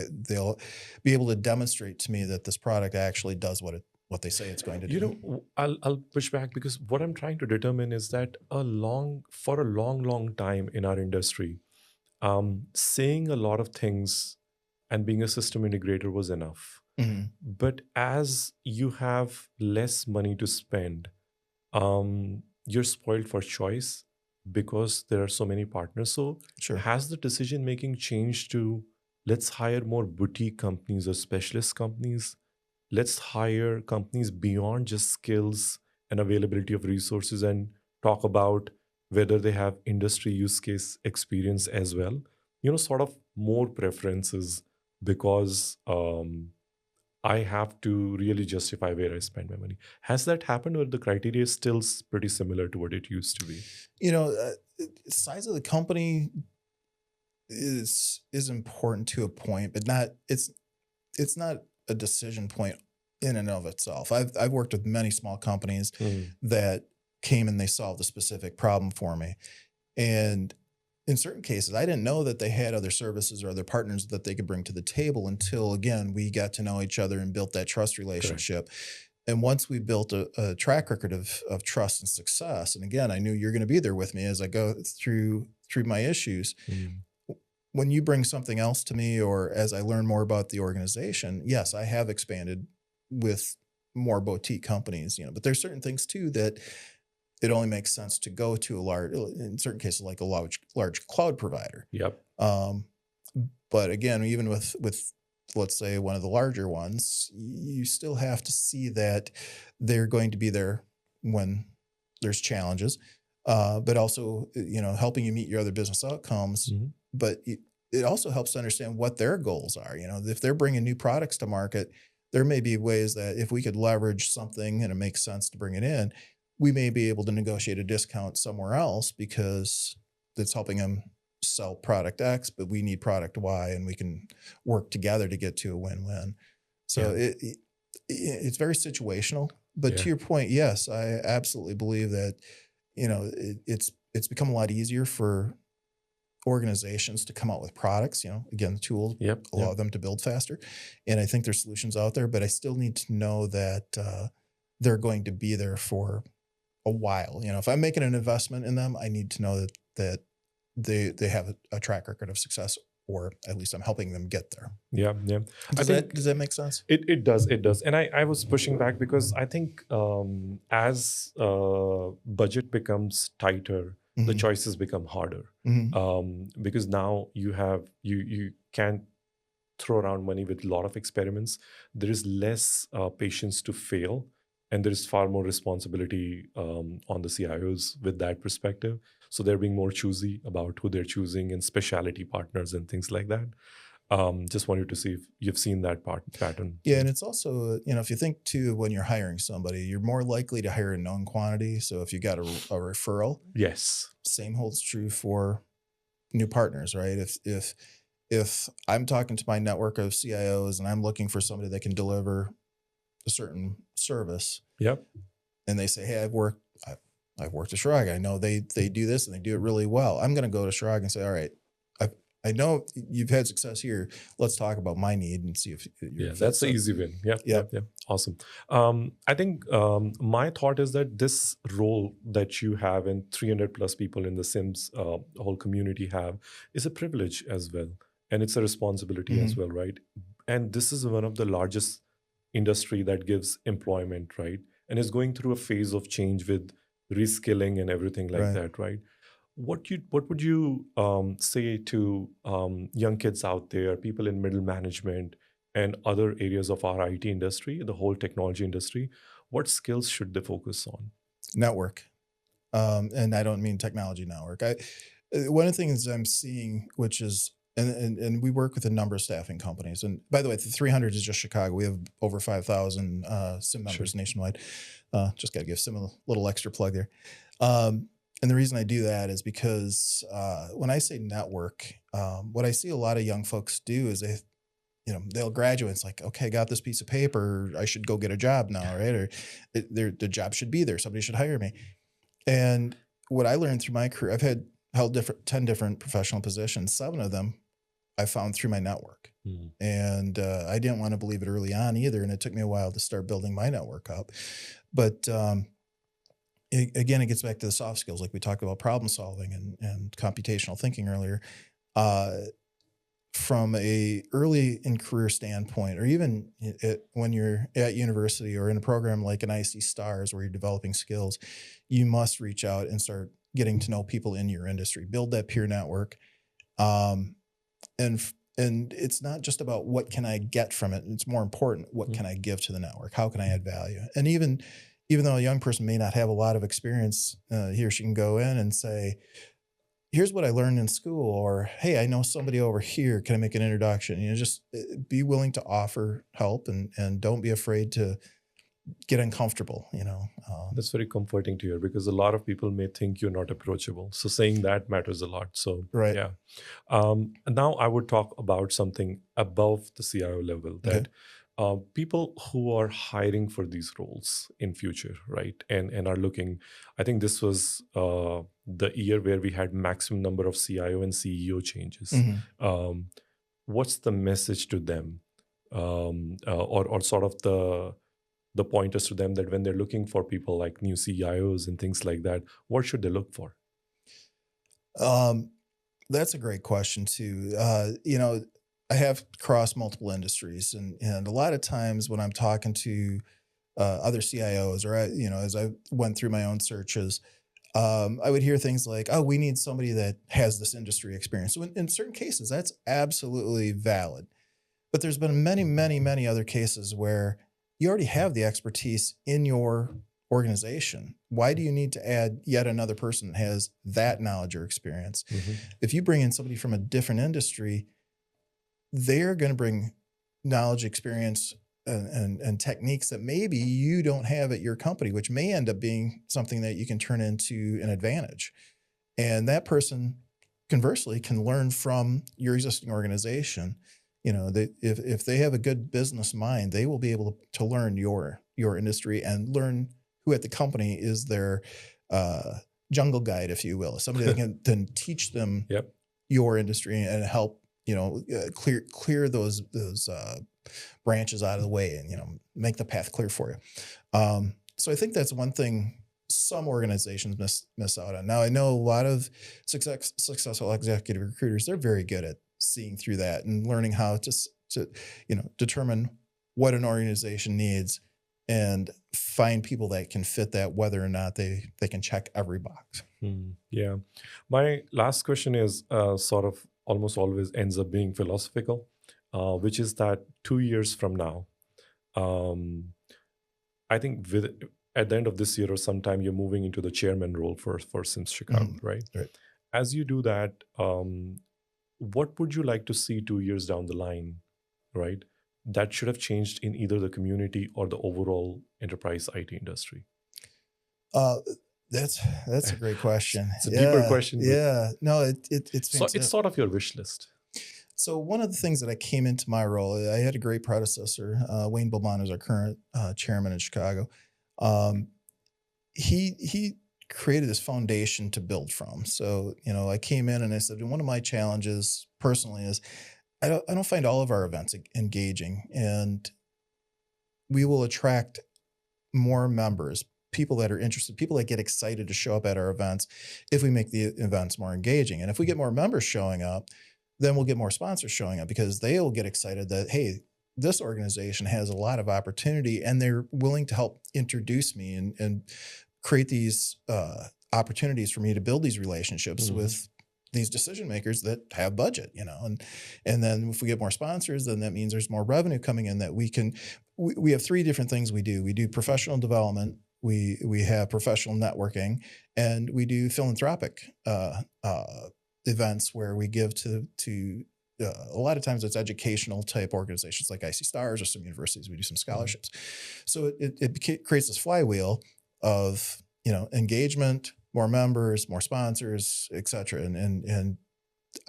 [SPEAKER 2] They'll be able to demonstrate to me that this product actually does what they say it's going to do.
[SPEAKER 1] I'll push back, because what I'm trying to determine is that for a long time in our industry, saying a lot of things and being a system integrator was enough. But as you have less money to spend, you're spoiled for choice because there are so many partners. So
[SPEAKER 2] Sure.
[SPEAKER 1] Has the decision making changed to, let's hire more boutique companies or specialist companies? Let's hire companies beyond just skills and availability of resources and talk about whether they have industry use case experience as well. Sort of more preferences, because I have to really justify where I spend my money. Has that happened, or the criteria is still pretty similar to what it used to be?
[SPEAKER 2] Size of the company is important to a point, but it's not a decision point in and of itself. I've worked with many small companies that came and they solved a specific problem for me. And in certain cases, I didn't know that they had other services or other partners that they could bring to the table until, again, we got to know each other and built that trust relationship. And once we built a track record of trust and success, and again, I knew you're going to be there with me as I go through my issues.
[SPEAKER 1] Mm.
[SPEAKER 2] When you bring something else to me, or as I learn more about the organization, yes, I have expanded with more boutique companies, but there's certain things too that it only makes sense to go to a large, in certain cases, like a large cloud provider.
[SPEAKER 1] Yep.
[SPEAKER 2] But again, even with let's say one of the larger ones, you still have to see that they're going to be there when there's challenges, but also, helping you meet your other business outcomes.
[SPEAKER 1] Mm-hmm.
[SPEAKER 2] But it also helps to understand what their goals are. If they're bringing new products to market, there may be ways that if we could leverage something and it makes sense to bring it in, we may be able to negotiate a discount somewhere else because it's helping them sell product X, but we need product Y, and we can work together to get to a win-win. So it's very situational. But to your point, yes, I absolutely believe that it's become a lot easier for organizations to come out with products. Again, the tools allow them to build faster, and I think there's solutions out there. But I still need to know that they're going to be there for a while. If I'm making an investment in them, I need to know that they have a track record of success, or at least I'm helping them get there.
[SPEAKER 1] Yeah.
[SPEAKER 2] Does that make sense?
[SPEAKER 1] It does. And I was pushing back because I think as budget becomes tighter, the choices become harder. Because now you can't throw around money with a lot of experiments. There is less patience to fail, and there is far more responsibility on the CIOs with that perspective. So they're being more choosy about who they're choosing and specialty partners and things like that. Just wanted to see if you've seen that pattern.
[SPEAKER 2] Yeah, and it's also, if you think too, when you're hiring somebody, you're more likely to hire a known quantity. So if you got a referral,
[SPEAKER 1] yes,
[SPEAKER 2] same holds true for new partners, right? If I'm talking to my network of CIOs and I'm looking for somebody that can deliver a certain service, and they say, hey, I've worked at Schrag. I know they do this and they do it really well. I'm going to go to Schrag and say, all right, I know you've had success here. Let's talk about my need and see if you're
[SPEAKER 1] that's the easy win. Yeah. Awesome. I think my thought is that this role that you have and 300 plus people in the Sims whole community have is a privilege as well. And it's a responsibility as well, right? And this is one of the largest industry that gives employment, right? And is going through a phase of change with reskilling and everything like that, right? What would you say to young kids out there, people in middle management and other areas of our IT industry, the whole technology industry? What skills should they focus on?
[SPEAKER 2] Network. And I don't mean technology network. One of the things I'm seeing, which is, and we work with a number of staffing companies. And by the way, the 300 is just Chicago. We have over 5,000 SIM members nationwide. Just got to give Sim a little extra plug there. And the reason I do that is because when I say network, what I see a lot of young folks do is they'll graduate. It's like, okay, I got this piece of paper. I should go get a job now, right? Or the job should be there. Somebody should hire me. And what I learned through my career, I've held 10 different professional positions. 7 of them I found through my network. And I didn't want to believe it early on either. And it took me a while to start building my network up. But again, it gets back to the soft skills, like we talked about problem solving and computational thinking earlier. From a early in career standpoint, or even when you're at university or in a program like an IC STARS where you're developing skills, you must reach out and start getting to know people in your industry, build that peer network. And it's not just about what can I get from it. It's more important, what can I give to the network? How can I add value? And even though a young person may not have a lot of experience, he or she can go in and say, here's what I learned in school, or, hey, I know somebody over here. Can I make an introduction? Just be willing to offer help and don't be afraid to get uncomfortable,
[SPEAKER 1] That's very comforting to hear, because a lot of people may think you're not approachable. So saying that matters a lot. So, yeah. Now I would talk about something above the CIO level, that people who are hiring for these roles in future, right? And are looking, I think this was the year where we had maximum number of CIO and CEO changes. What's the message to them? Or sort of the pointers to them that when they're looking for people like new CIOs and things like that, what should they look for?
[SPEAKER 2] That's a great question too. I have crossed multiple industries, and a lot of times when I'm talking to other CIOs, or as I went through my own searches, I would hear things like, "Oh, we need somebody that has this industry experience." So in certain cases, that's absolutely valid. But there's been many, many, many other cases where you already have the expertise in your organization. Why do you need to add yet another person that has that knowledge or experience?
[SPEAKER 1] Mhm.
[SPEAKER 2] If you bring in somebody from a different industry, they're going to bring knowledge, experience, and techniques that maybe you don't have at your company, which may end up being something that you can turn into an advantage. And that person, conversely, can learn from your existing organization. If they have a good business mind, they will be able to learn your industry and learn who at the company is their jungle guide, if you will, somebody that can then teach them
[SPEAKER 1] Yep.
[SPEAKER 2] your industry and help clear those branches out of the way, and make the path clear for you. So I think that's one thing some organizations miss out on. Now I know a lot of successful executive recruiters, they're very good at seeing through that and learning how to determine what an organization needs and find people that can fit that, whether or not they can check every box.
[SPEAKER 1] Yeah. My last question is sort of almost always ends up being philosophical, which is that 2 years from now, um, I think at the end of this year or sometime, you're moving into the chairman role for Sims Chicago,
[SPEAKER 2] Mhm.
[SPEAKER 1] right?
[SPEAKER 2] Right.
[SPEAKER 1] As you do that, what would you like to see 2 years down the line, right? That should have changed in either the community or the overall enterprise IT industry.
[SPEAKER 2] Uh, that's a great question.
[SPEAKER 1] It's a deeper question, but
[SPEAKER 2] Yeah. No, it's
[SPEAKER 1] so it's
[SPEAKER 2] fantastic.
[SPEAKER 1] sort of your wish list.
[SPEAKER 2] So one of the things that I came into my role, I had a great predecessor. Bill Blount is our current chairman in Chicago. Um, he created this foundation to build from. So I came in and I said, one of my challenges personally is I don't find all of our events engaging, and we will attract more members, people that are interested, people that get excited to show up at our events if we make the events more engaging. And if we get more members showing up, then we'll get more sponsors showing up because they'll get excited that, hey, this organization has a lot of opportunity and they're willing to help introduce me and create these opportunities for me to build these relationships
[SPEAKER 1] Mhm.
[SPEAKER 2] with these decision makers that have budget, and then if we get more sponsors, then that means there's more revenue coming in that we have three different things we do. We do professional development, we have professional networking, and we do philanthropic events where we give to a lot of times it's educational type organizations like IC Stars or some universities. We do some scholarships. So it creates this flywheel of engagement, more members, more sponsors, et cetera. And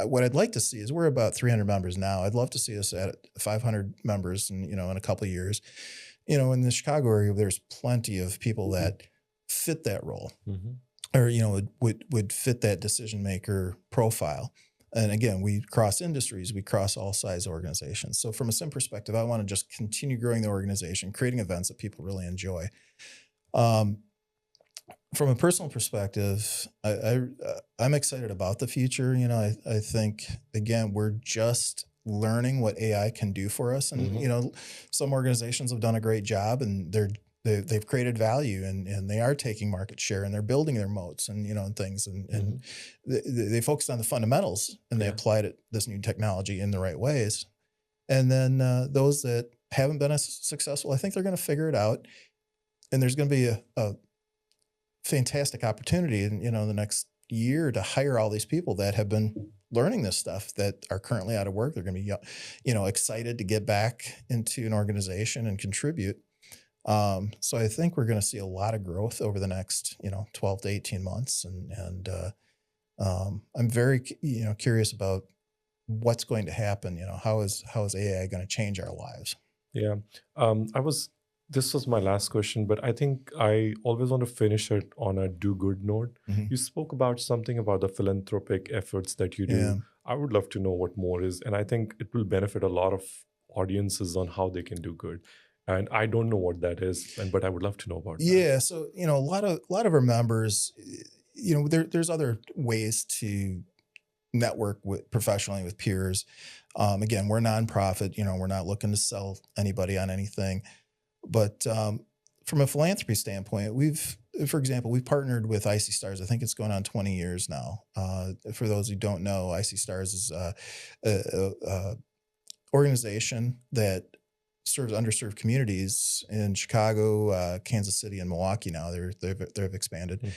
[SPEAKER 2] what I'd like to see is we're about 300 members now. I'd love to see us at 500 members in a couple of years. In the Chicago area, there's plenty of people that fit that role,
[SPEAKER 1] Mhm.
[SPEAKER 2] or would fit that decision maker profile. And again, we cross industries, we cross all size organizations. So from a SIM perspective, I want to just continue growing the organization, creating events that people really enjoy. Um, from a personal perspective, I'm excited about the future. I think again we're just learning what AI can do for us, and
[SPEAKER 1] Mhm.
[SPEAKER 2] some organizations have done a great job, and they've created value, and they are taking market share, and they're building their moats, and things, and
[SPEAKER 1] Mhm.
[SPEAKER 2] they focused on the fundamentals, and they
[SPEAKER 1] Yeah.
[SPEAKER 2] applied this new technology in the right ways. And then those that haven't been as successful, I think they're going to figure it out, and there's going to be a fantastic opportunity in the next year to hire all these people that have been learning this stuff that are currently out of work. They're going to be excited to get back into an organization and contribute. So I think we're going to see a lot of growth over the next 12 to 18 months, and I'm very curious about what's going to happen. How is AI going to change our lives?
[SPEAKER 1] Yeah. This was my last question, but I think I always want to finish it on a do good note.
[SPEAKER 2] Mhm.
[SPEAKER 1] You spoke about something about the philanthropic efforts that you
[SPEAKER 2] Yeah.
[SPEAKER 1] do. I would love to know what more is. And I think it will benefit a lot of audiences on how they can do good. And I don't know what that is, but I would love to know about that.
[SPEAKER 2] Yeah, so a lot of our members, there's other ways to network with professionally with peers. Again, we're a nonprofit. We're not looking to sell anybody on anything. But from a philanthropy standpoint, for example, we've partnered with IC Stars. I think it's going on 20 years now. For those who don't know, IC Stars is a organization that serves underserved communities in Chicago, Kansas City, and Milwaukee. Now they've expanded.
[SPEAKER 1] Mhm.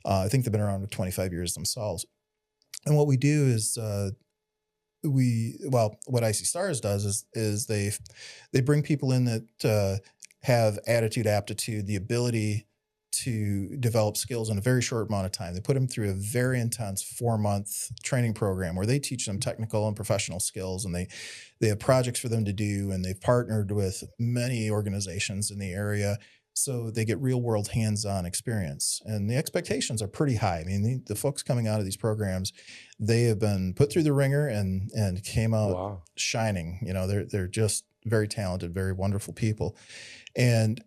[SPEAKER 2] I think they've been around for 25 years themselves. And what we do is what IC Stars does is they bring people in that have attitude, aptitude, the ability to develop skills in a very short amount of time. They put them through a very intense 4-month training program where they teach them technical and professional skills, and they have projects for them to do, and they've partnered with many organizations in the area. So they get real world hands-on experience, and the expectations are pretty high. I mean, the folks coming out of these programs, they have been put through the ringer and came out
[SPEAKER 1] Wow.
[SPEAKER 2] shining. They're just very talented, very wonderful people. And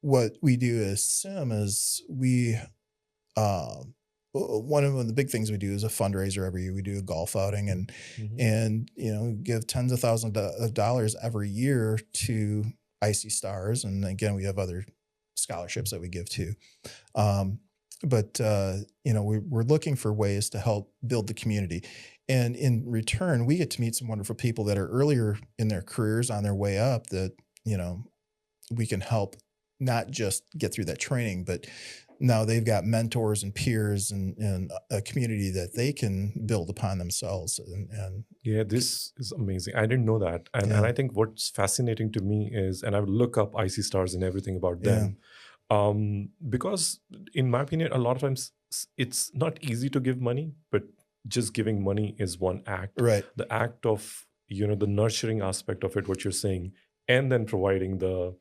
[SPEAKER 2] what we do as SIM is one of the big things we do is a fundraiser every year. We do a golf outing and
[SPEAKER 1] Mhm.
[SPEAKER 2] give tens of thousands of dollars every year to IC Stars, and again we have other scholarships that we give too. But we're looking for ways to help build the community, and in return we get to meet some wonderful people that are earlier in their careers on their way up that we can help not just get through that training, but now they've got mentors and peers and a community that they can build upon themselves. And
[SPEAKER 1] Yeah, this is amazing. I didn't know that. And
[SPEAKER 2] yeah,
[SPEAKER 1] I think what's fascinating to me is, and I would look up IC Stars and everything about
[SPEAKER 2] yeah,
[SPEAKER 1] them. Because in my opinion, a lot of times it's not easy to give money, but just giving money is one act.
[SPEAKER 2] right,
[SPEAKER 1] The act of, the nurturing aspect of it, what you're saying, and then providing the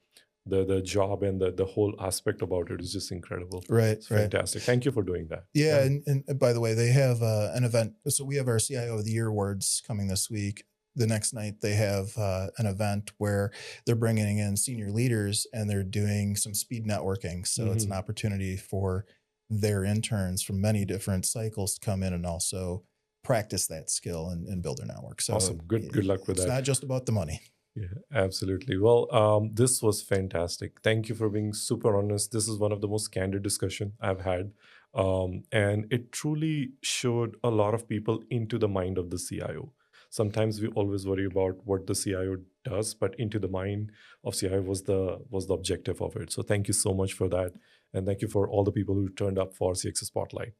[SPEAKER 1] job and the whole aspect about it is just incredible.
[SPEAKER 2] right,
[SPEAKER 1] It's
[SPEAKER 2] right.
[SPEAKER 1] fantastic. Thank you for doing that.
[SPEAKER 2] Yeah,
[SPEAKER 1] Yeah.
[SPEAKER 2] and by the way, they have an event. So we have our CIO of the Year awards coming this week. The next night they have an event where they're bringing in senior leaders and they're doing some speed networking. So it's an
[SPEAKER 1] Mhm.
[SPEAKER 2] opportunity for their interns from many different cycles to come in and also practice that skill and build their network. So
[SPEAKER 1] Awesome. Good luck with
[SPEAKER 2] it's
[SPEAKER 1] that.
[SPEAKER 2] not just about the money.
[SPEAKER 1] Yeah, absolutely. Well, this was fantastic. Thank you for being super honest. This is one of the most candid discussion I've had. And it truly showed a lot of people into the mind of the CIO. Sometimes we always worry about what the CIO does, but into the mind of CIO was the objective of it. So thank you so much for that. And thank you for all the people who turned up for CXO Spotlight.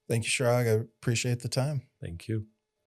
[SPEAKER 2] Thank you, Shirag. I appreciate the time.
[SPEAKER 1] Thank you.